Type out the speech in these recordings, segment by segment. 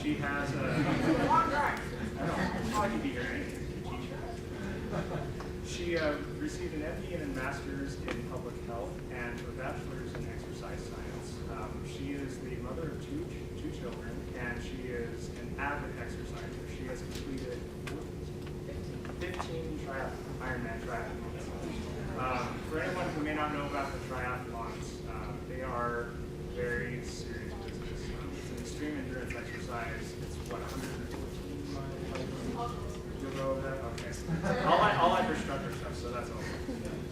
She has a long drive. I know. I can be here anyway. She received an MD and a master's in public health and her bachelor's in exercise science. She is the mother of two children, and she is an avid exerciser. She has completed 15 Ironman triathlons. For anyone who may not know about the triathlons, they are very serious business. It's an extreme endurance exercise. It's what, 114 miles? You'll go over that? Okay. I'll like her structure stuff, so that's all.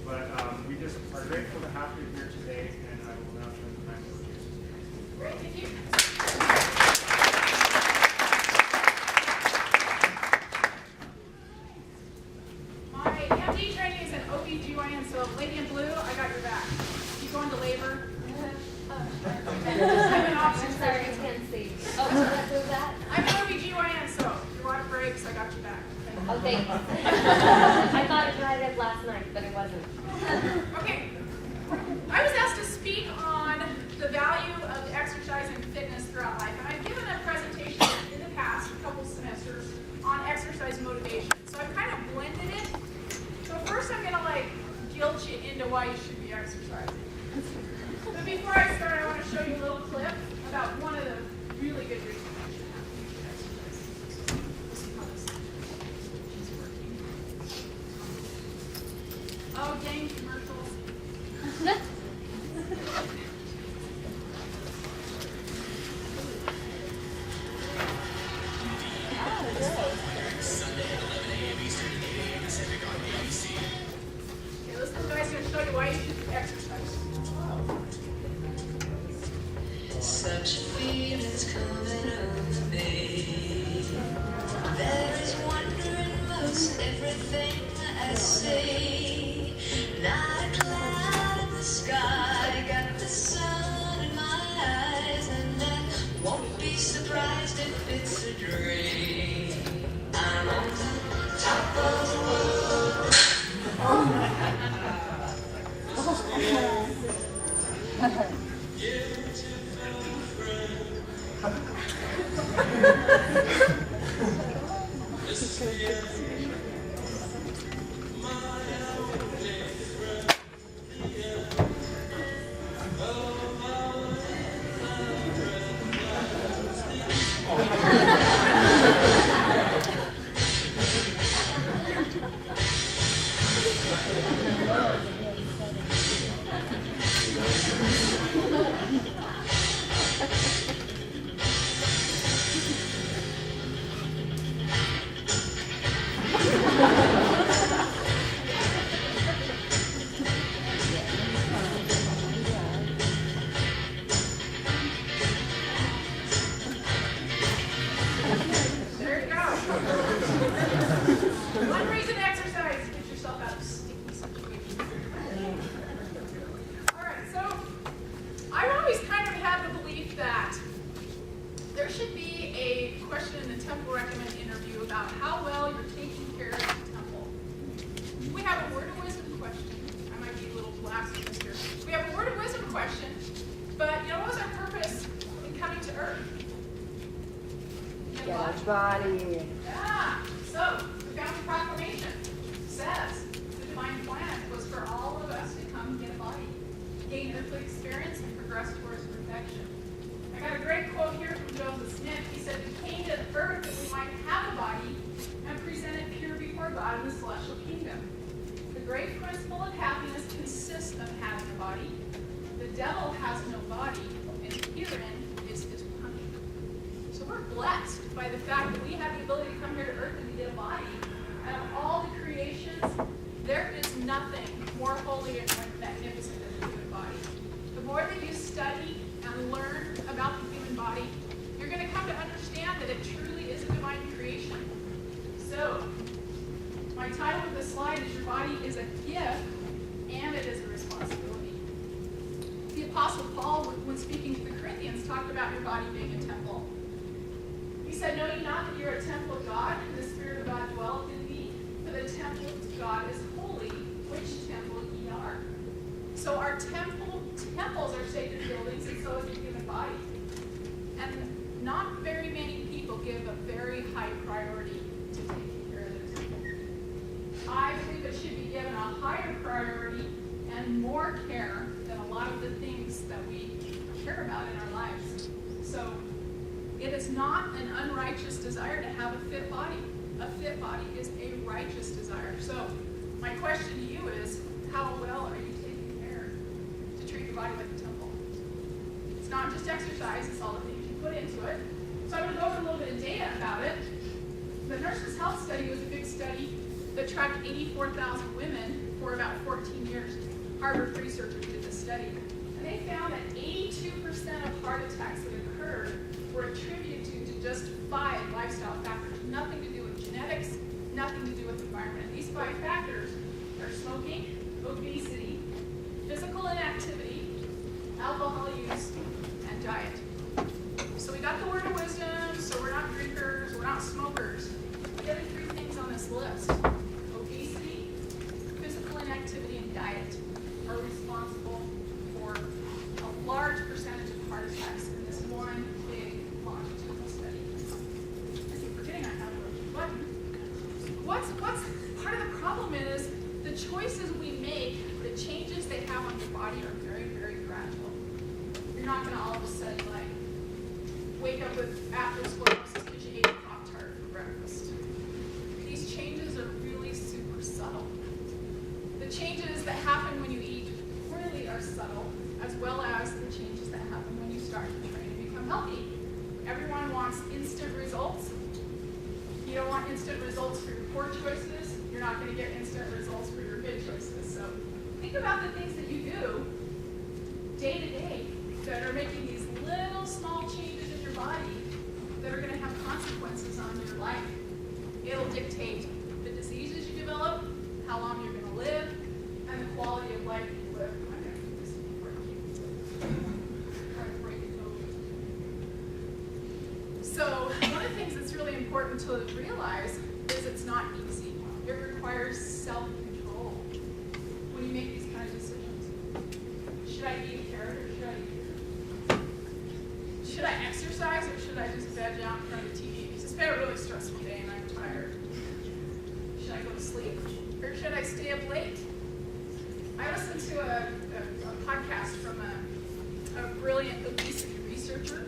But we just are grateful to have you here today, and I will now turn the time over to you. Great, thank you. My MD training is in OB/GYN, so lady in blue, I got your back. You going to labor? I'm an option. Sorry, I can't see. Oh, what was that? I'm an OB/GYN, so if your water breaks, I got your back. Oh, thanks. I thought it dried up last night, but it wasn't. Okay. I was asked to speak on the value of exercise and fitness throughout life, and I've given a presentation in the past, a couple semesters, on exercise motivation. So I've kind of blended it. So first I'm going to guilt you into why you should be exercising. But before I start, I want to show you a little clip about one of the really good reasons you should exercise. We'll see how this is working. Oh, dang commercials. Okay, listen, guys, I'm going to show you why you should exercise. Such feelings coming over me. There is wonder in most everything I see. Not a cloud in the sky, got the sun in my eyes, and I won't be surprised if it's a dream. I'm on the top of the world. There you go. One reason to exercise, get yourself out of sticky situations. All right, so I've always kind of had the belief that there should be a question in the temple recommend interview about how well you're taking care of the temple. We have a word of wisdom question. I might be a little blasphemous here. We have a word of wisdom question, but what was our purpose in coming to Earth? Get a body. Yeah. So, the Founding Proclamation says the divine plan was for all of us to come get a body, gain earthly experience, and progress towards perfection. I got a great quote here from Joseph Smith. He said, "We came to earth that we might have a body and present it pure before God in the celestial kingdom. The great principle of happiness consists of having a body. The devil has no body, and herein is his punishment." So we're blessed by the fact that we have the ability to come here to earth and to get a body. And of all the creations, there is nothing more holy and more magnificent than the human body. The more that you study and learn about the human body, you're going to come to understand that it truly is a divine creation. So, my title of this slide is "Your Body is a Gift and it is a Responsibility." The Apostle Paul, when speaking to the Corinthians, talked about your body being a temple. He said, "Know ye not that you're a temple of God, and the Spirit of God dwelleth in thee? For the temple of God is holy, which temple ye are." So our temples are sacred buildings, and so is the human body. And not very many people give a very high priority to taking care of the temple. I believe it should be given a higher priority and more care than a lot of the things that we care about in our lives. So it is not an unrighteous desire to have a fit body. A fit body is a righteous desire. So my question to you is, how well are you taking care to treat your body like a temple? It's not just exercise, it's all the things you put into it. So I'm going to go over a little bit of data about it. The Nurses' Health Study was a big study that tracked 84,000 women for about 14 years. Harvard researchers did this study. And they found that 82% of heart attacks that occurred were attributed to just 5 lifestyle factors. Nothing to do with genetics, nothing to do with environment. These 5 factors are smoking, obesity, physical inactivity, alcohol use, and diet. So we got the word of wisdom, so we're not drinkers, we're not smokers. The other 3 things on this list, obesity, physical inactivity, and diet, are responsible for a large percentage of heart attacks in this one big longitudinal study. I keep forgetting I have a button. What's part of the problem is the choices we make, the changes they have on your body are very, very gradual. You're not going to all of a sudden like wake up with atherosclerosis because you ate a Pop-Tart for breakfast. These changes are really super subtle. The changes that happen when you eat really are subtle, as well as the changes that happen when you start to train and become healthy. Everyone wants instant results. You don't want instant results for your poor choices. You're not going to get instant results for your good choices. So think about the things that you do day to day that are making these little small changes in your body that are going to have consequences on your life. It'll dictate the diseases you develop, how long you're going to live, and the quality of life you live. I'm going to keep this before I try to break it over. So one of the things that's really important to realize is it's not easy. It requires self-control when you make these kind of decisions. Should I eat a carrot or should I eat a carrot? Should I exercise or should I just veg out in front of the TV? Because it's been a really stressful day and I'm tired. Should I go to sleep or should I stay up late? I listened to a podcast from a brilliant obesity researcher,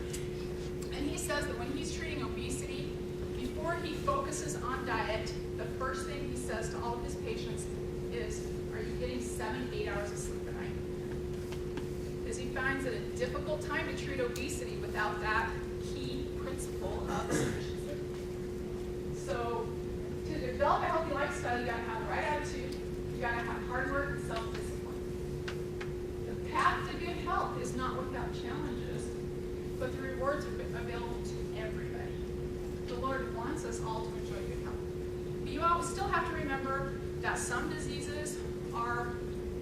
and he says that when he's treating obesity, before he focuses on diet, the first thing he says to all of his patients is, are you getting 7-8 hours of sleep a night? Because he finds it a difficult time to treat obesity without that key principle of sufficient sleep. So to develop a healthy lifestyle, you gotta have the right attitude, you gotta have hard work and self-discipline. The path to good health is not without challenges, but the rewards are available to everybody. The Lord wants us all to enjoy good health. But you all still have to remember that some diseases are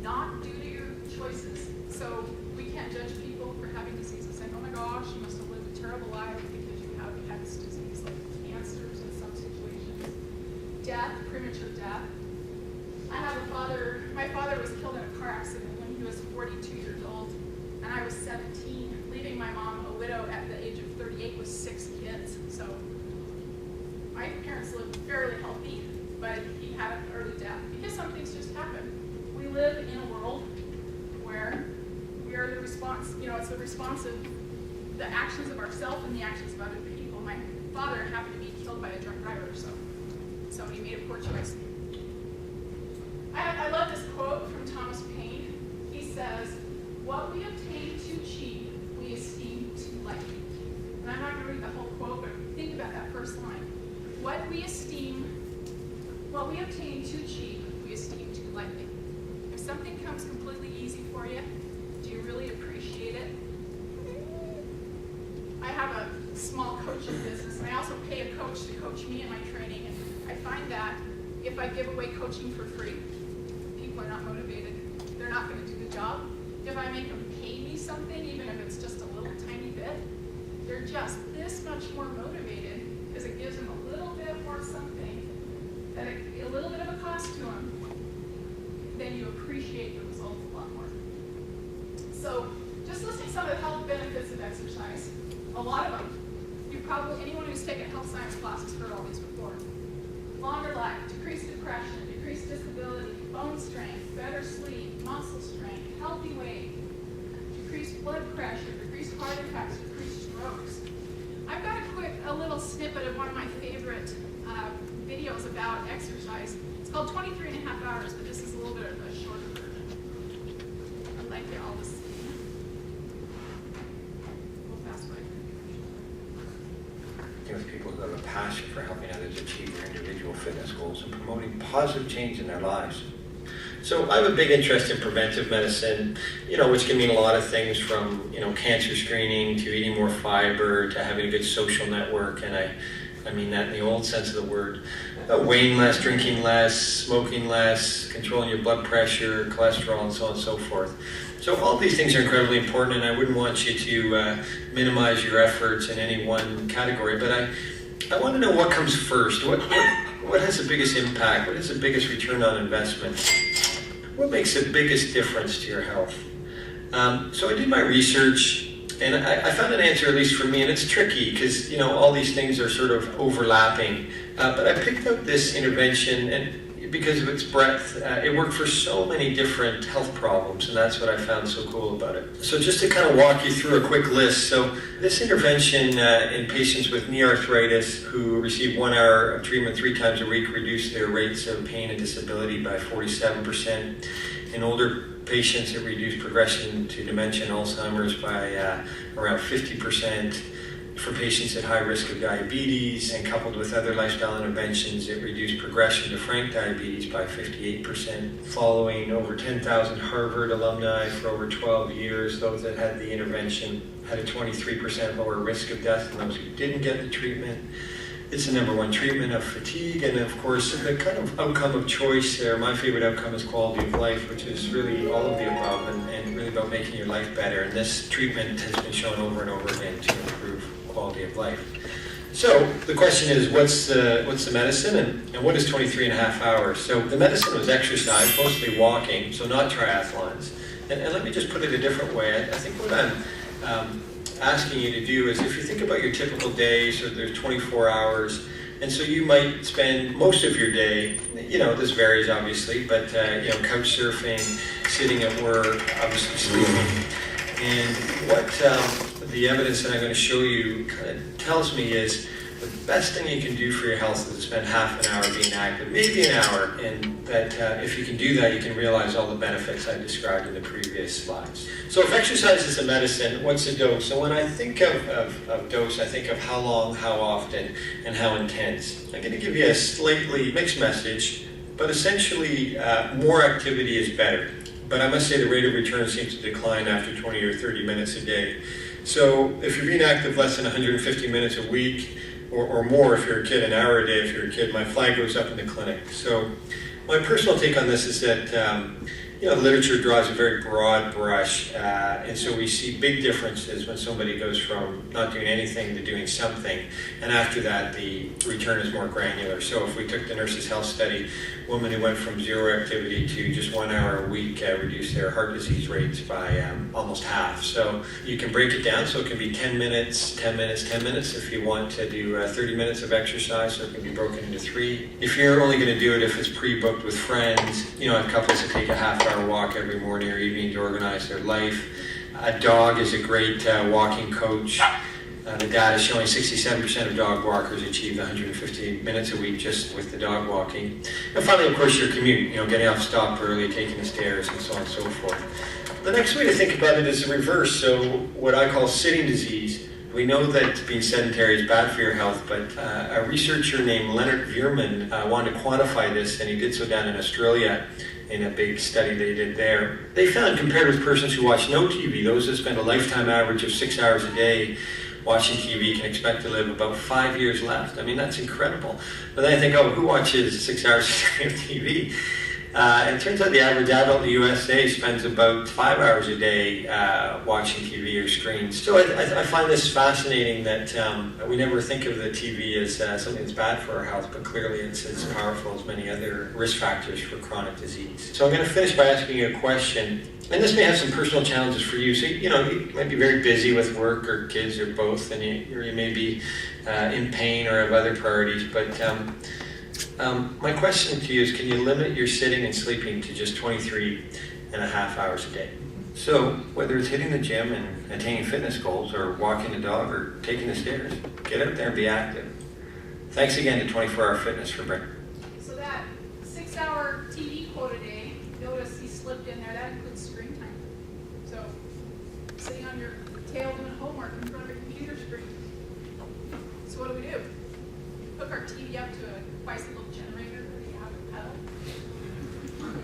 not due to your choices. So we can't judge people for having diseases saying, oh my gosh, you must have lived a terrible life because you have X disease, like cancers in some situations. Death, premature death. I have a father, my father was killed in a car accident when he was 42 years old, and I was 17, leaving my mom a widow at the age of 38 with 6 kids. So my parents lived fairly healthy, but he had an early death because some things just happen. We live in a world where we are the response, it's the response of the actions of ourselves and the actions of other people. My father happened to be killed by a drunk driver, so somebody made a poor choice. I love this quote from Thomas Paine. He says, what we obtain too cheap, we esteem too lightly. And I'm not going to read the whole quote, but think about that first line. What we obtain too cheap, we esteem too lightly. If something comes completely easy for you, do you really appreciate it? I have a small coaching business, and I also pay a coach to coach me in my training, and I find that if I give away coaching for free, people are not motivated. They're not going to do the job. If I make them pay me something, even if it's just a little tiny bit, they're just this much more motivated because it gives them a little bit more something, a little bit of a cost to them, then you appreciate the results a lot more. So just listing some of the health benefits of exercise, a lot of them. Anyone who's taken health science classes heard all these before. Longer life, decreased depression, decreased disability, bone strength, better sleep, muscle strength, healthy weight, decreased blood pressure, decreased heart attacks, decreased strokes. I've got a little snippet of one of my favorite videos about exercise. It's called 23 and a half hours, but this is a little bit of a shorter version. I'd like you all to see. We'll fast forward. With people who have a passion for helping others achieve their individual fitness goals and promoting positive change in their lives. So I have a big interest in preventive medicine, which can mean a lot of things from, cancer screening to eating more fiber to having a good social network. And I mean that in the old sense of the word. Weighing less, drinking less, smoking less, controlling your blood pressure, cholesterol, and so on and so forth. So all these things are incredibly important, and I wouldn't want you to minimize your efforts in any one category, but I want to know what comes first. What has the biggest impact? What is the biggest return on investment? What makes the biggest difference to your health? So I did my research, and I found an answer, at least for me, and it's tricky because all these things are sort of overlapping. But I picked out this intervention, and because of its breadth, it worked for so many different health problems, and that's what I found so cool about it. So just to kind of walk you through a quick list. So this intervention in patients with knee arthritis who receive 1 hour of treatment 3 times a week reduced their rates of pain and disability by 47%. In older patients, it reduced progression to dementia and Alzheimer's by around 50%. For patients at high risk of diabetes and coupled with other lifestyle interventions, it reduced progression to frank diabetes by 58%. Following over 10,000 Harvard alumni for over 12 years, those that had the intervention had a 23% lower risk of death than those who didn't get the treatment. It's the #1 treatment of fatigue, and of course, the kind of outcome of choice there, my favorite outcome is quality of life, which is really all of the above and really about making your life better. And this treatment has been shown over and over again to improve quality of life. So the question is, what's the medicine, and what is 23 and a half hours? So the medicine was exercise, mostly walking, so not triathlons. And let me just put it a different way. I think what I'm asking you to do is, if you think about your typical day, so there's 24 hours, and so you might spend most of your day, this varies obviously, but couch surfing, sitting at work, obviously sleeping. And what the evidence that I'm going to show you kind of tells me is the best thing you can do for your health is to spend half an hour being active, maybe an hour, and that if you can do that, you can realize all the benefits I described in the previous slides. So if exercise is a medicine, what's the dose? So when I think of dose, I think of how long, how often, and how intense. I'm going to give you a slightly mixed message, but essentially more activity is better. But I must say the rate of return seems to decline after 20 or 30 minutes a day. So if you're being active less than 150 minutes a week, or more if you're a kid, an hour a day if you're a kid, my flag goes up in the clinic. So my personal take on this is that the literature draws a very broad brush, and so we see big differences when somebody goes from not doing anything to doing something, and after that the return is more granular. So if we took the Nurses' Health Study, women who went from 0 activity to just 1 hour a week reduced their heart disease rates by almost half. So you can break it down, so it can be 10 minutes, 10 minutes, 10 minutes if you want to do 30 minutes of exercise, so it can be broken into 3. If you're only going to do it if it's pre-booked with friends, I have couples that take a half-hour walk every morning or evening to organize their life. A dog is a great walking coach. The data is showing 67% of dog walkers achieve 150 minutes a week just with the dog walking. And finally, of course, your commute, getting off stop early, taking the stairs, and so on and so forth. The next way to think about it is the reverse. So what I call sitting disease. We know that being sedentary is bad for your health, but a researcher named Leonard Veerman wanted to quantify this, and he did so down in Australia in a big study they did there. They found, compared with persons who watch no TV, those that spend a lifetime average of 6 hours a day watching TV can expect to live about 5 years left. I mean, that's incredible. But then I think, who watches 6 hours a day of TV? And it turns out the average adult in the USA spends about 5 hours a day watching TV or screens. So I find this fascinating that we never think of the TV as something that's bad for our health, but clearly it's as powerful as many other risk factors for chronic disease. So I'm going to finish by asking you a question, and this may have some personal challenges for you. So, you might be very busy with work or kids or both, and you may be in pain or have other priorities, but my question to you is, can you limit your sitting and sleeping to just 23.5 hours a day? So whether it's hitting the gym and attaining fitness goals, or walking the dog, or taking the stairs, get out there and be active. Thanks again to 24 Hour Fitness for bringing. So that 6-hour TV quote a day, notice he slipped in there, that includes screen time. So sitting on your tail doing homework in front of a computer screen. So what do? Hook our TV up to a bicycle generator, or you have a pedal.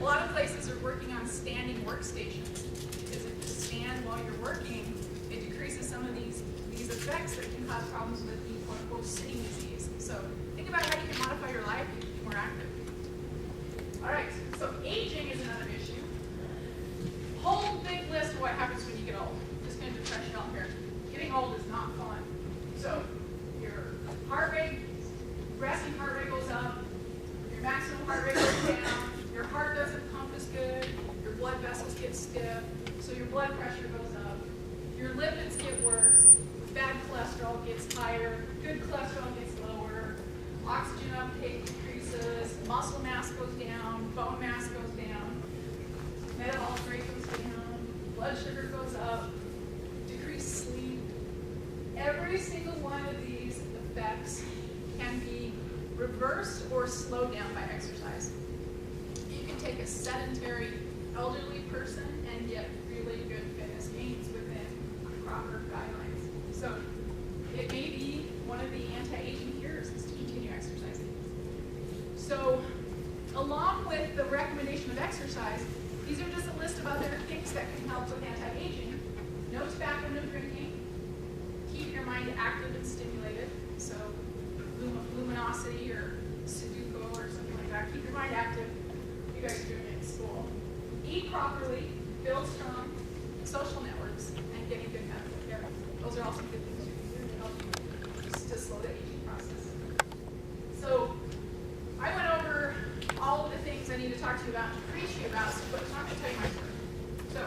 A lot of places are working on standing workstations, because if you stand while you're working, it decreases some of these effects that can cause problems with the quote-unquote sitting disease. So think about how you can modify your life to be more active. All right, so aging is another issue. Whole big list of what happens when you get old. Just going to depress you all here. Getting old is not fun. So your heart rate, resting heart rate goes up, your maximum heart rate goes down, your heart doesn't pump as good, your blood vessels get stiff, so your blood pressure goes up, your lipids get worse, bad cholesterol gets higher, good cholesterol gets lower, oxygen uptake decreases, muscle mass goes down, bone mass goes down, metabolic rate goes down, blood sugar goes up, decreased sleep. Every single one of these effects can be reversed or slowed down by exercise. You can take a sedentary elderly person and get really good fitness gains within proper guidelines. So it may be one of the anti-aging cures is to continue exercising. So along with the recommendation of exercise, these are just a list of other things that can help with anti-aging. No tobacco, no drinking. Keep your mind active and stimulated. So luminosity or Sudoku or something like that. Keep your mind active. You guys are doing it in school. Eat properly, build strong social networks, and getting good medical care. Those are all some good things you can do to help you just to slow the aging process. So I went over all of the things I need to talk to you about and preach to you about, but I'm not going to tell you my story. So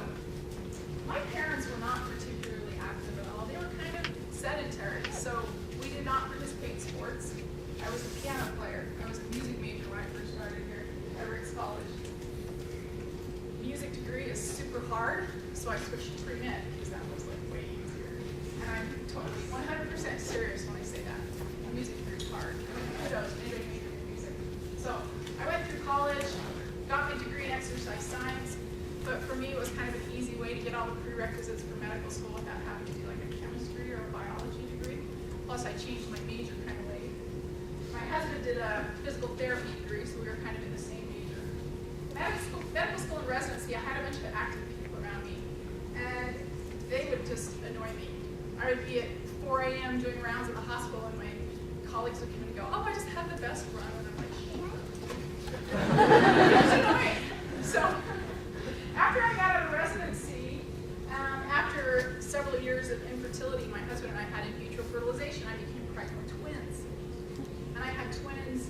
my parents were not particularly active at all. They were kind of sedentary, so we did not participate in sports. I was a piano player. I was a music major when I first started here at Rick's College. Music degree is super hard, so I switched to pre-med because that was like way easier. And I'm totally 100% serious when I say that. A music degree is hard. Kudos to anybody majoring in music. So I went through college, got my degree in exercise science, but for me it was kind of an easy way to get all the prerequisites for medical school without having to do like a chemistry or a biology degree. Plus I changed my major kind of late. My husband did a physical therapy degree, so we were kind of in the same major. Medical school and residency, I had a bunch of active people around me, and they would just annoy me. I would be at 4 a.m. doing rounds at the hospital, and my colleagues would come and go, "Oh, I just had the best run," and I'm like, "It was annoying." So after I got out of residency, after several years of infertility, my husband and I had in vitro fertilization. I became pregnant with twins. And I had twins,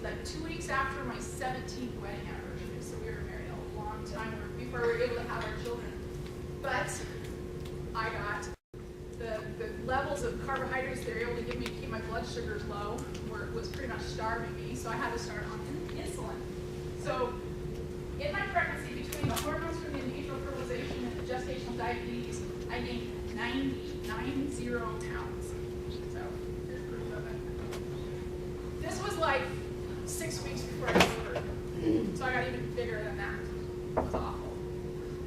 like 2 weeks after my 17th wedding anniversary. So we were married a long time before we were able to have our children. But I got the levels of carbohydrates they were able to give me to keep my blood sugars low was pretty much starving me. So I had to start on insulin. So in my pregnancy, between the hormones from the in vitro fertilization and the gestational diabetes, I gained 90 pounds. So here's proof of it. This was like 6 weeks before I delivered. So I got even bigger than that. It was awful.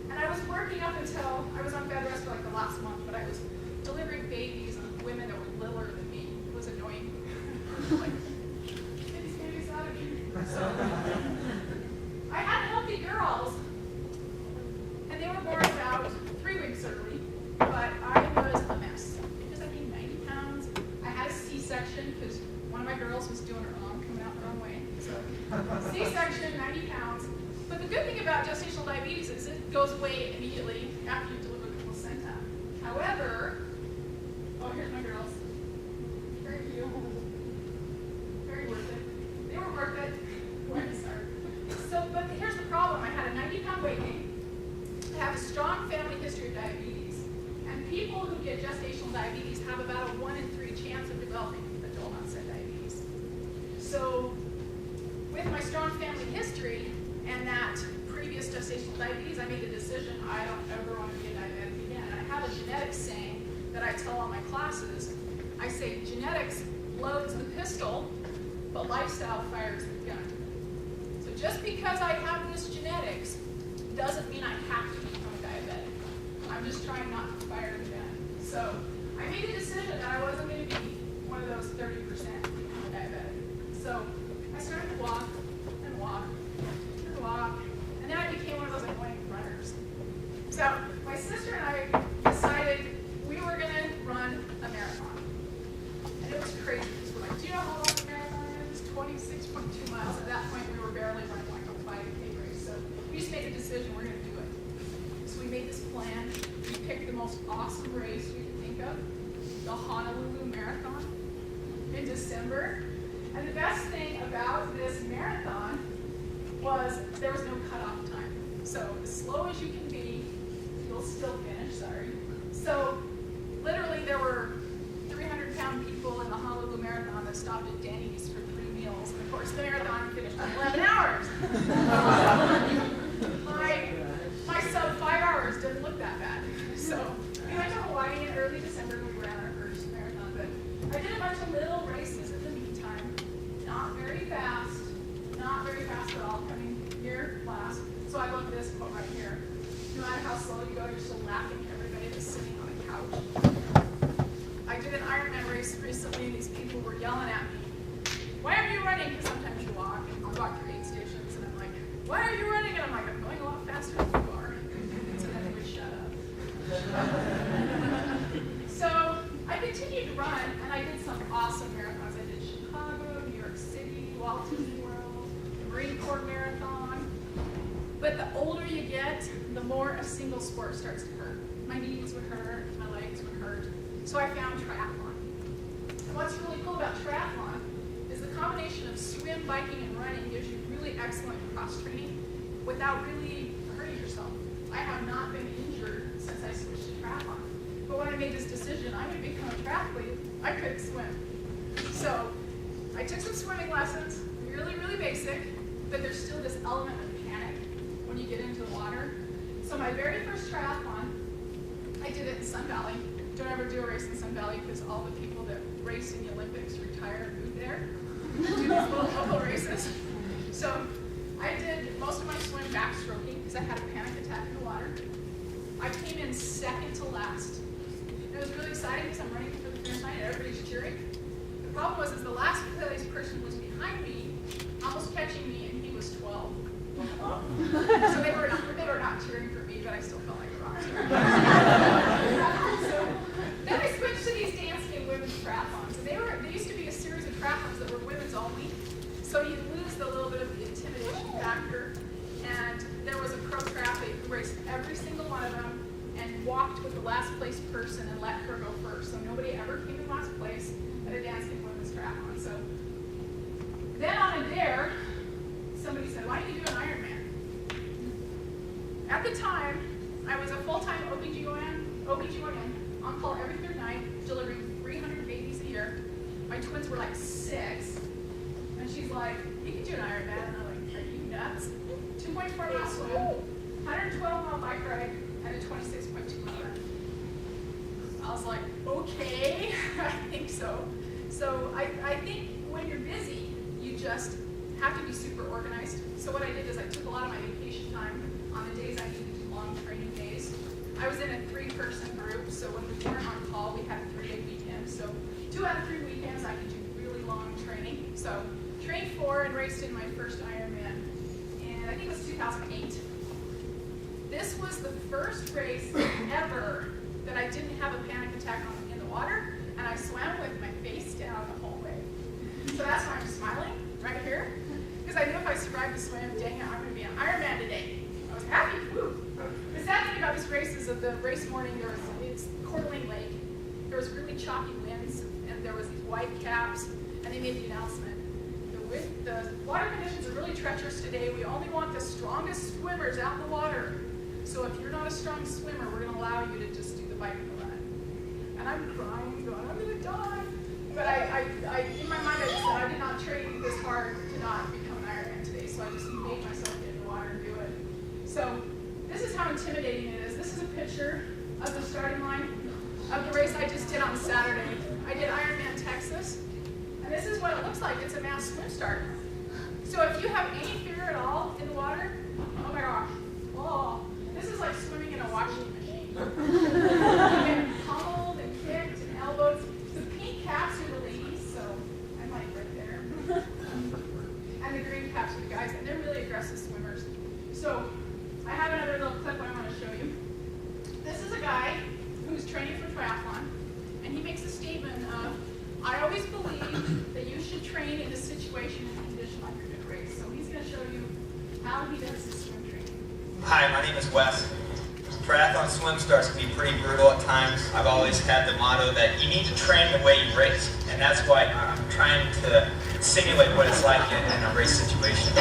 And I was working up until I was on bed rest for like the last month, but I was delivering babies on women that were littler than me. It was annoying. Like, get these babies out of here. So I had healthy girls, and they were born about 3 weeks early, but I was a mess because I gained 90 pounds. I had a C-section because one of my girls was doing her own, coming out her own way. So C-section, 90 the good thing about gestational diabetes is it goes away immediately after you deliver the placenta. However, oh, here's my girls. Very cute. Very worth it. They were worth it. Where to start? So, but here's the problem. I had a 90-pound weight gain. I have a strong family history of diabetes. And people who get gestational diabetes have about a 1 in 3 chance of developing adult onset diabetes. So, with my strong family history and that previous gestational diabetes, I made the decision I don't ever want to be a diabetic again. And I have a genetics saying that I tell all my classes. I say genetics loads the pistol, but lifestyle fires the gun. So just because I have this genetics doesn't mean I have to become a diabetic. I'm just trying not to fire the gun. So I made a decision that I wasn't going to be one of those 30% become a diabetic. So I started to walk and walk and walk, and then I became one of those annoying runners. So my sister and I decided we were going to run a marathon. And it was crazy because we're like, do you know how long a marathon is? 26.2 miles. At that point, we were barely running like a 5K race. So we just made a decision we're going to do it. So we made this plan. We picked the most awesome race we could think of, the Honolulu Marathon in December. And the best thing about this marathon was there was no cutoff time. So as slow as you can be, you'll still finish, sorry. So literally there were 300-pound people in the Honolulu Marathon that stopped at Denny's for 3 meals. And of course the marathon finished in 11 hours. My sub 5 hours didn't look that bad. So we went to Hawaii in early December and we ran our first marathon. But I did a bunch of little races in the meantime. Not very fast at all, coming here last. So I love this quote right here. No matter how slow you go, you're still laughing at everybody that's sitting on the couch. I did an Ironman race recently and these people were yelling at me, why are you running? Because sometimes you walk, and I'll walk through 8 stations and I'm like, why are you running? And I'm like, I'm going a lot faster than you are. So then they would shut up. So I continued to run and I did some awesome marathons. I did Chicago, New York City, Walt Disney World, the Marine Corps Marathon. But the older you get, the more a single sport starts to hurt. My knees would hurt, my legs would hurt. So I found triathlon. And what's really cool about triathlon is the combination of swim, biking, and running gives you really excellent cross training without really hurting yourself. I have not been injured since I switched to triathlon. But when I made this decision, I'm going to become a triathlete, I couldn't swim. So I took some swimming lessons, really, really basic, but there's still this element of panic when you get into the water. So my very first triathlon, I did it in Sun Valley. Don't ever do a race in Sun Valley because all the people that race in the Olympics retire and move there. Do these little local races. So I did most of my swim backstroking because I had a panic attack in the water. I came in second to last. It was really exciting because I'm running for the finish line and everybody's cheering. The problem was the last place person was behind me, almost catching me, and he was 12. So they were not cheering for me, but I still felt like a rock star. So then I switched to these dancing and women's triathlons. And they used to be a series of triathlons that were women's only. So you lose the little bit of the intimidation factor. And there was a pro triathlete who raced every single one of them and walked with the last place person and let her go first. So nobody ever came in last place at a dancing women's triathlon. So then on a dare, somebody said, why don't you do an Ironman? At the time, I was a full-time OBGYN on call every third night, delivering 300 babies a year. My twins were like 6. And she's like, you can do an Ironman. And I'm like, are you nuts? 2.4 mile swim, 112-mile bike ride, and a 26.2-mile run. I was like, okay, I think so. So I think when you're busy, you just have to be super organized. So what I did is I took a lot of my vacation time on the days I needed to do long training days. I was in a 3-person group, so when we weren't on call, we had a 3-day weekend. So 2 out of 3 weekends, I could do really long training. So trained for and raced in my first Ironman, and I think it was 2008. This was the first race ever that I didn't have a panic attack in the water, and I swam with my face down the whole way. So that's why I'm smiling right here, because because I knew if I survived the swim, dang it, I'm going to be an Ironman today. I was happy. Woo. The sad thing about this race is that the race morning, it's Coeur d'Alene Lake. There was really choppy winds, and there was these white caps, and they made the announcement. The water conditions are really treacherous today. We only want the strongest swimmers out in the water. So if you're not a strong swimmer, we're going to allow you to just do the bike and the run. And I'm crying, going, I'm going to die. But in my mind, I just said I did not train this hard to not become an Ironman today. So I just made myself get in the water and do it. So this is how intimidating it is. This is a picture of the starting line of the race I just did on Saturday. I did Ironman Texas. And this is what it looks like. It's a mass swim start. So if you have any fear at all in the water, oh my gosh, oh, this is like swimming in a washing machine. You get pummeled and kicked and elbowed. The pink caps are the ladies, so I'm like right there. And the green caps are the guys, and they're really aggressive swimmers. So I have another little clip I want to show you. This is a guy who's training for triathlon, and he makes a statement of, I always believe that you should train in a situation and condition like you're going to race. So he's going to show you how he does his swim training. Hi, my name is Wes. Triathlon swim starts can be pretty brutal at times. I've always had the motto that you need to train the way you race, and that's why I'm trying to simulate what it's like in a race situation.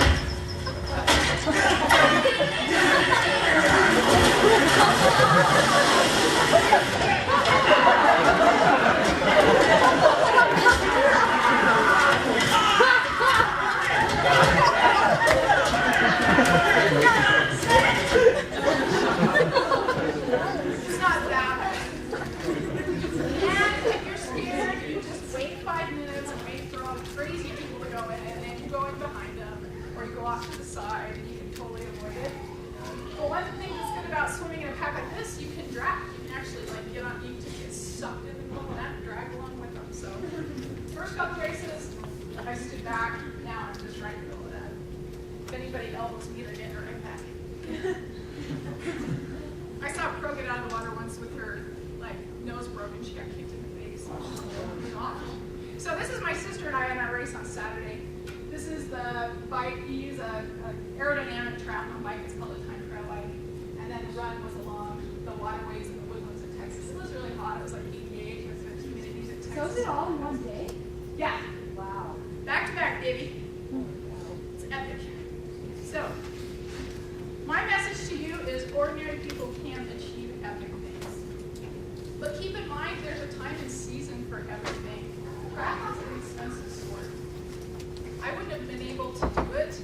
It's not that. And if you're scared, you just wait 5 minutes and wait for all the crazy people to go in, and then you go in behind them, or you go off to the side, and you can totally avoid it. But one thing that's good about swimming in a pack like this, you can drag. You can actually like get on, you just get sucked in the middle of that and drag along with them. So first couple races, I stood back. Now I'm just right in the middle of that. If anybody elbows me, they're getting right back. I saw a pro get out of the water once with her like nose broken. She got kicked in the face. So this is my sister and I on our race on Saturday. This is the bike. You use a aerodynamic triathlon bike. It's called a time trial bike. And then run was along the waterways and the woodlands of Texas. It was really hot. It was like 88 with the humidity in Texas. So is it all in one day? Yeah. Wow. Back to back, baby. It's epic. So, my message to you is ordinary people can achieve epic things. But keep in mind there's a time and season for everything. Triathlon's an expensive sport. I wouldn't have been able to do it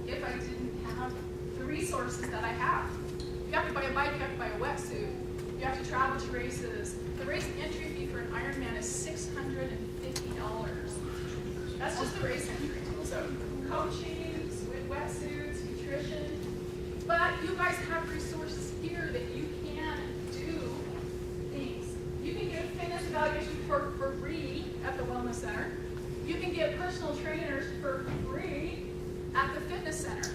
if I didn't have the resources that I have. You have to buy a bike, you have to buy a wetsuit, you have to travel to races. The race entry fee for an Ironman is $650. That's just the race entry. So coaching, wetsuits, nutrition. But you guys have resources here that you can do things. You can get fitness evaluation for free at the Wellness Center. You can get personal trainers for free at the fitness center.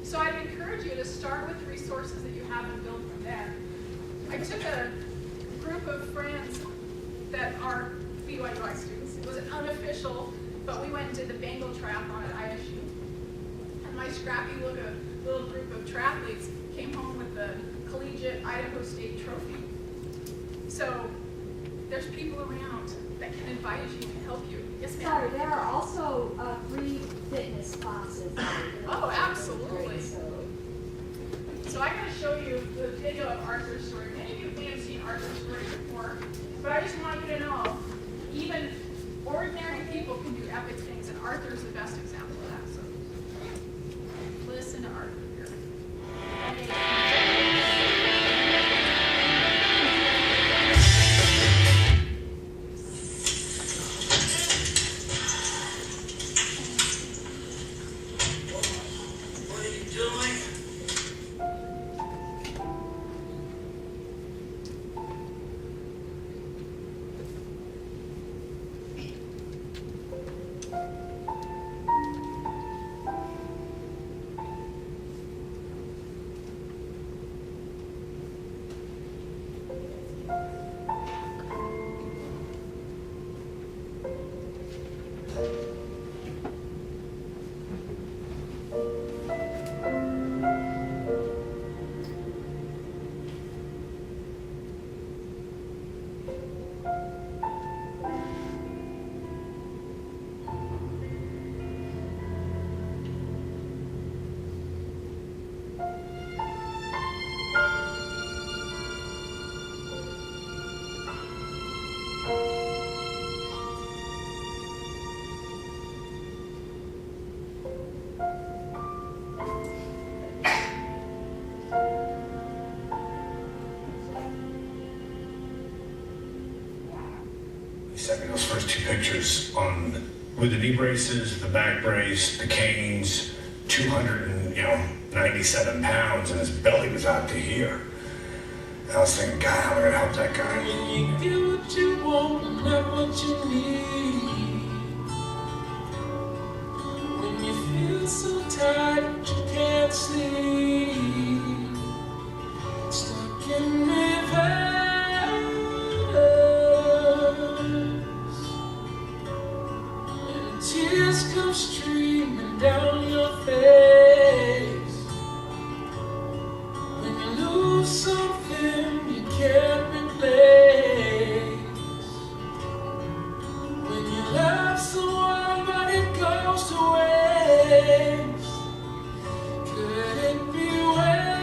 So I'd encourage you to start with the resources that you have and build from there. I took a group of friends that are BYU-I students. It was an unofficial, but we went and did the Bengal triathlon at ISU. And my scrappy little group of triathletes came home with the collegiate Idaho State trophy. So there's people around that can advise you and help you. Yes, ma'am? Sorry, there are also free fitness classes. Oh, absolutely. So So I'm going to show you the video of Arthur's story. Many of you may have seen Arthur's story before, but I just want you to know, even ordinary people can do epic things, and Arthur's the best example of that. So listen to Arthur here. What are you doing? He sent me those first 2 pictures with the knee braces, the back brace, the canes, 297 pounds, and his belly was out to here. And I was thinking, God, how am I gonna help that guy? When you get what you want, not what you need. When you feel so tired that you can't sleep. Stuck in reverse. And tears come streaming down your face. When you lose something you can't replace. When you love someone but it goes to waste. Could it be worse?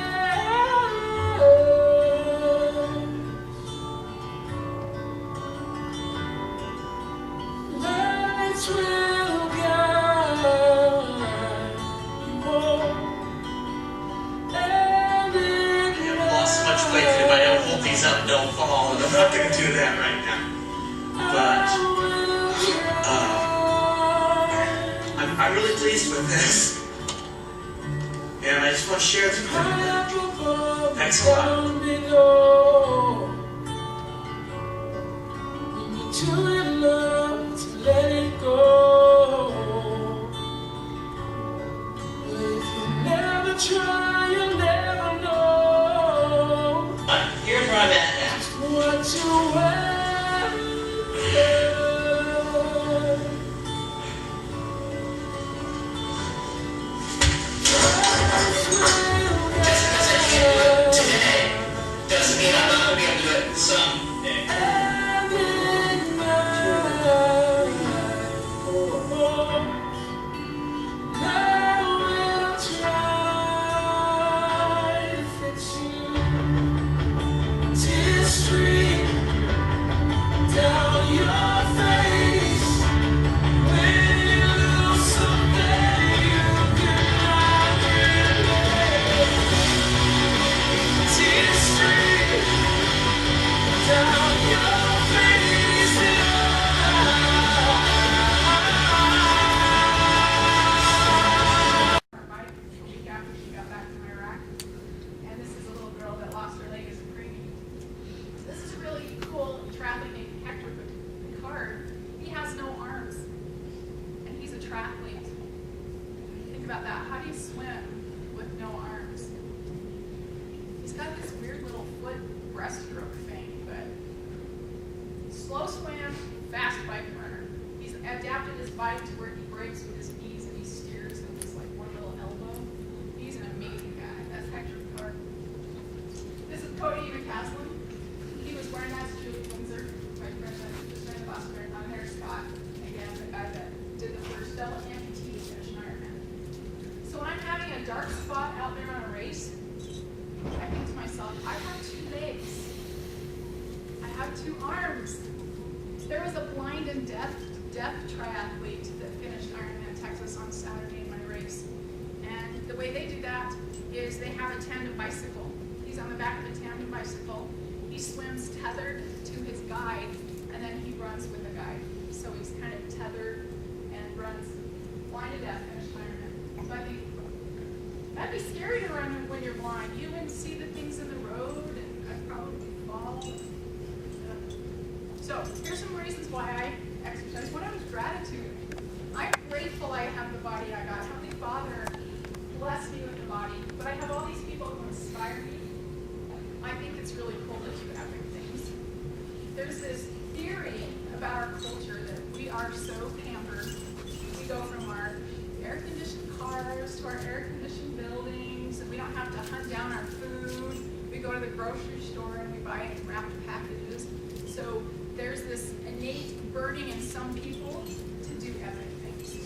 Lights will guide you home. I've lost so much weight that if I don't hold these up, they'll fall, and I'm not going to do that right now. But I'm really pleased with this, and I just want to share this with you. Thanks a lot. When you're too in love to let it go. But if you never try, you'll never know Here's where I'm at now. what you want. Just because I can't do it today doesn't mean I'm not going to be able to do it someday. Right, a week after she got back from Iraq. And this is a little girl that lost her leg as a preemie. This is a really cool triathlete named Hector Picard. He has no arms, and he's a triathlete. Think about that. How do you swim with no arms? He's got this weird little foot breaststroke thing, but slow swim, fast bike runner. He's adapted his bike to where he brakes with his knees and he steers with his like one little elbow. He's an amazing guy. That's Hector Picard. This is Cody McCaslin. He was wearing that to Windsor, right friend that just ran the Boston Marathon. There's Scott, again, the guy that did the first double amputee finish an Ironman. So when I'm having a dark spot out there on a race, I think to myself, I have 2 legs. I have 2 arms. There was a blind and deaf triathlete that finished Ironman Texas on Saturday in my race. And the way they do that is they have a tandem bicycle. He's on the back of a tandem bicycle. He swims tethered to his guide, and then he runs with the guide. So he's kind of tethered and runs blind and deaf, finished Ironman. So I think that'd be scary to run when you're blind. You wouldn't see the things in the road, and I'd probably fall. So here's some reasons why I exercise. One of them is gratitude. I'm grateful I have the body I got. Heavenly Father blessed me with the body, but I have all these people who inspire me. I think it's really cool to do epic things. There's this theory about our culture that we are so pampered. We go from our air-conditioned cars to our air-conditioned buildings, and we don't have to hunt down our food. We go to the grocery store and we buy it in wrapped packages. So there's this innate burning in some people to do epic things.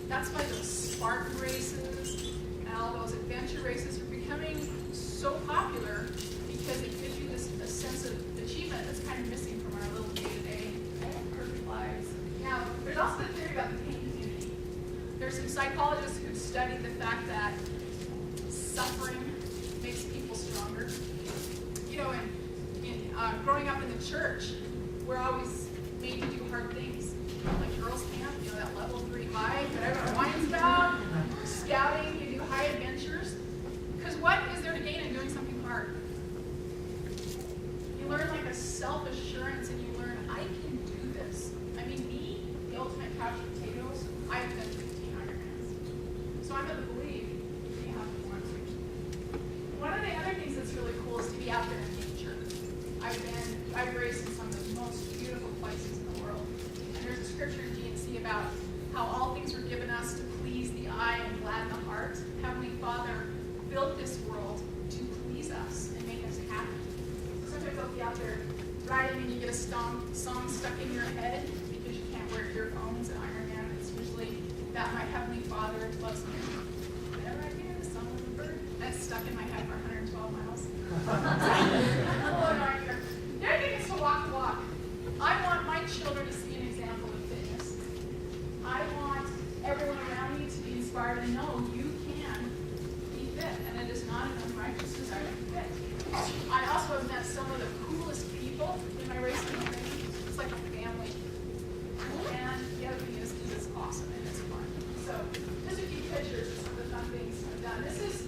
That's why those Spartan races and all those adventure races are becoming so popular, because it gives you this a sense of achievement that's kind of missing from our little day-to-day perfect lives. Now, there's also the theory about the pain community. There's some psychologists who've studied the fact that suffering makes people stronger. You know, growing up in the church, we're always made to do hard hard things, like girls camp, that level 3 hike that everyone whines about, scouting, you do high adventures. Because what is there to gain in doing something hard? You learn like a self-assurance, and you learn, I can do this. I mean, me, the ultimate couch potatoes, I've done 15 Ironmans. So I'm going to believe you have to want to. One of the other things that's really cool is to be out there in nature. I've raced in some of the most beautiful places in the world. And there's a scripture in GNC about how all things were given us to please the eye and gladden the heart. Heavenly Father built this world to please us and make us happy. So sometimes I'll be out there riding and you get a song stuck in your head because you can't wear earphones at Ironman. It's usually that my Heavenly Father loves me. There right here, the song of the bird. That's stuck in my head for 112 miles. The other thing is to walk the walk. I want my children to see an example of fitness. I want everyone around me to be inspired and know you can be fit, and it is not an unrighteous desire to be fit. I also have met some of the coolest people in my racing training. It's like a family. And the other thing is it's awesome and it's fun. So just a few pictures of some of the fun things I've done. This is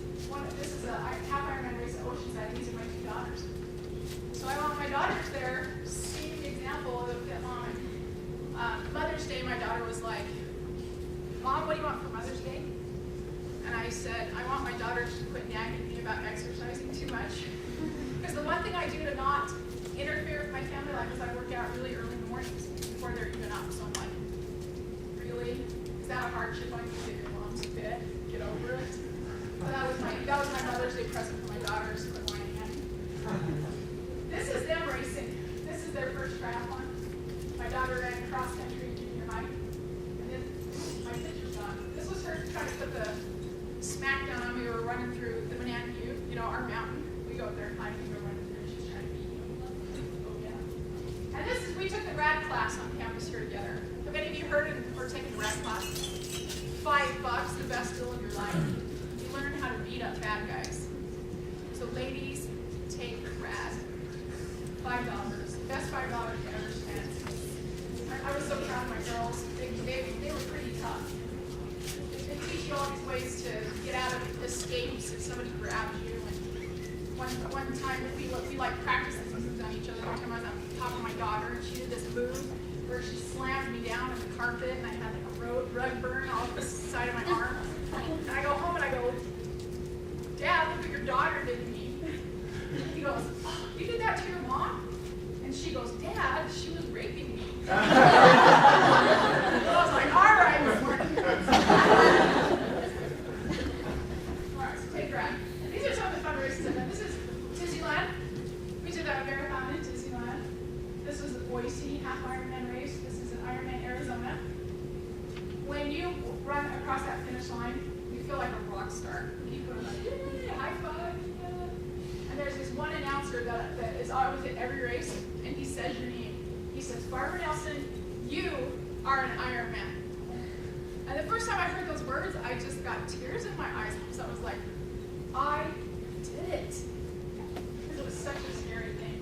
a half Ironman race at Oceanside. These are my 2 daughters. So I want my daughters there seeing the example of fit mom. Mother's Day, my daughter was like, Mom, what do you want for Mother's Day? And I said, I want my daughters to quit nagging me about exercising too much. Because the one thing I do to not interfere with my family life is I work out really early in the mornings before they're even up. So I'm like, really? Is that a hardship on you that your mom's fit? Get over it. So that was my Mother's Day present for my daughters. Quit whining at me. This is them racing. This is their first triathlon. My daughter ran cross country in junior high. And then my picture's gone. This was her trying to put the smack down on me. We were running through the Banana Butte, our mountain. We go up there and hike and we're running through. She's trying to beat me. Oh yeah. And we took the rad class on campus here together. Have any of you heard or taken the rad class? $5, the best deal of your life. You learn how to beat up bad guys. So ladies, take rad. $5. Best $5 you ever spent. I was so proud of my girls. They were pretty tough. They teach you all these ways to get out of escapes if somebody grabs you. And one time we like practicing moves on each other. One time I was on top of my daughter and she did this move where she slammed me down on the carpet and I had like a rug burn all up the side of my arm. And I go home and I go, Dad, look what your daughter did to me. He goes, oh, you did that to your mom? And she goes, Dad, she was raping me. I was like, all right, all right, so take rad. And these are some of the fun races I've done. This is Disneyland. We did a marathon in Disneyland. This was the Boise half Ironman race. This is an Ironman Arizona. When you run across that finish line, you feel like a rock star. People are like, yay, high five, yeah. And there's this one announcer that is always at every race, and he says your name. He says, Barbara Nelson, you are an Ironman. And the first time I heard those words, I just got tears in my eyes because I was like, I did it. Because it was such a scary thing.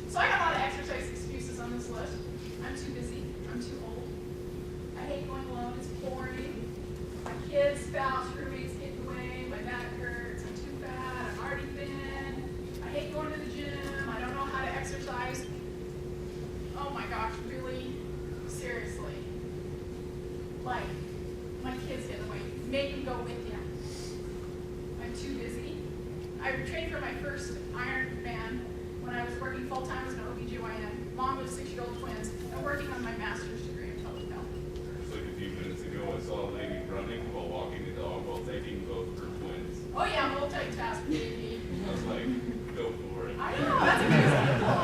So I got a lot of exercise excuses on this list. I'm too busy. I'm too old. I hate going alone. It's boring. My kids, spouse, roommates get in the way. My back hurts. I'm too fat. I'm already thin. I hate going to the gym. I don't know how to exercise. Oh my gosh, really? Seriously. Like, my kids get in the way. Make them go with you. I'm too busy. I trained for my first Ironman when I was working full-time as an OB/GYN. Mom with 6-year-old twins. I'm working on my master's degree in public health. Just like a few minutes ago, I saw a lady running while walking the dog while taking both her twins. Oh yeah, multitask, baby. I was like, go for it. I know, that's a good example.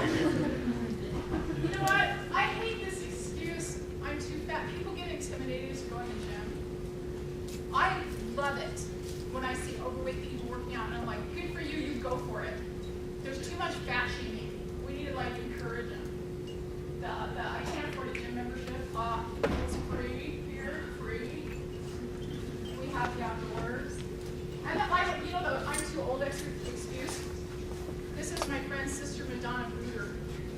You know what? I hate this excuse, I'm too fat. People get intimidated to go in the gym. I love it when I see overweight people working out and I'm like, good for you, you go for it. There's too much fat shaming. We need to like encourage them. I can't afford a gym membership. It's free here, free. We have the outdoors. And the I'm too old excuse. This is my friend's sister, Madonna Bruder.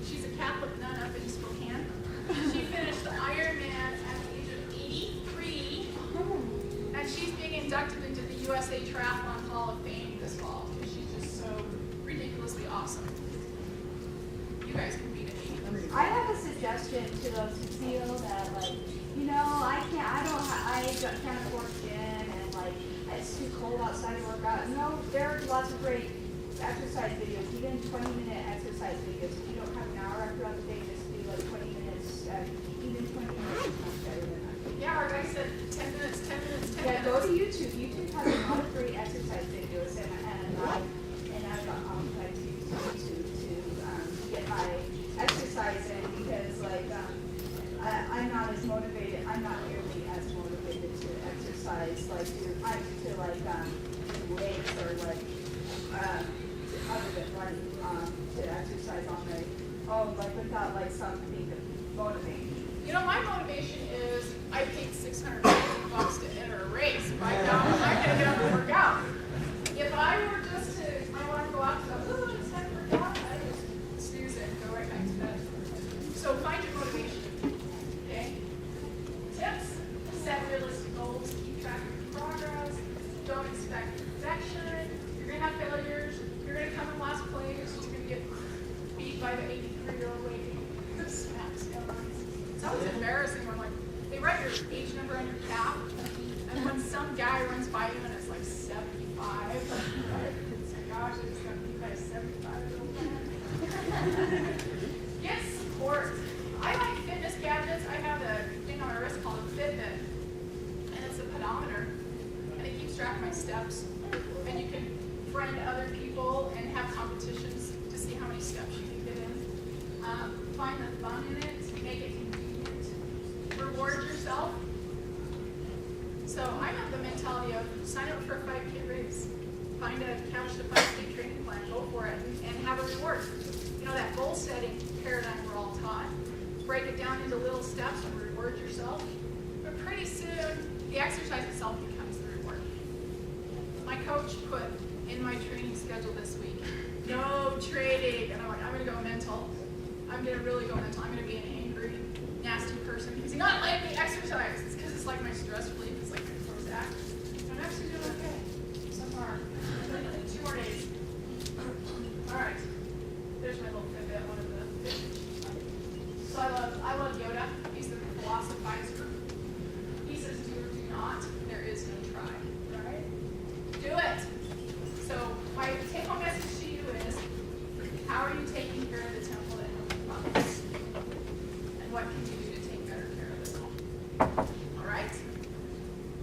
She's a Catholic nun up in Spokane. She finished inducted into the USA Triathlon Hall of Fame this fall because she's just so ridiculously awesome. You guys can beat it. I have a suggestion to those who feel that, like, you know, I can't afford gym and like it's too cold outside to work out. No, there are lots of great exercise videos, even 20-minute exercise videos. If you don't have an hour throughout the day, just do like 20 minutes. Even 20 minutes is much better than that. Yeah, our guy said 10 minutes, 10 minutes, 10 Yeah, minutes. go to YouTube. YouTube has a lot of great exercise videos, and I've got like YouTube to get my exercise in because like I'm not as motivated. I'm not nearly as motivated to exercise like do weights or like other than running to exercise on my own, like without like something to motivate me. You know, my motivation is I paid $600 to enter a race. Right now, I'm not going to get up and work out. If I were just to, I want to go out and go, ooh, it's time to work out, I just snooze it and go right back to bed. So find your motivation, okay? Tips, set realistic goals, keep track of your progress, don't expect perfection, you're going to have failures, you're going to come in last place, you're going to get beat by the 83-year-old lady who smacks steroids. It's always embarrassing when like they write your age number on your cap, and when some guy runs by you and it's like 75, right? It's like, gosh, I just got beat by a 75-year-old man. Get support. I like fitness gadgets. I have a thing on my wrist called a Fitbit, and it's a pedometer, and it keeps track of my steps. And you can friend other people and have competitions to see how many steps you can get in. Find the fun in it, make it convenient, reward yourself. So I'm of the mentality of sign up for a 5K race, find a couch to 5K training plan, go for it, and have a reward. You know, that goal setting paradigm we're all taught. Break it down into little steps and reward yourself. But pretty soon, the exercise itself becomes the reward. My coach put in my training schedule this week, no trading. And I'm like, I'm going to go mental. I'm going to really go mental. I'm going to be an angry, nasty person because you're not letting me exercise. It's because it's like my stress relief. It's like my Prozac. I'm actually doing okay so far. 2 more days. All right. There's my little Fitbit, one of the So I love Yoda. He's the philosophizer. He says do or do not. There is no try. Right? Do it. So my take-home message to you is, how are you taking care of the temple that helps you promise? And what can you do to take better care of it all? All right?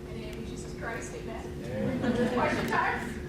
In the name of Jesus Christ, amen. Question time?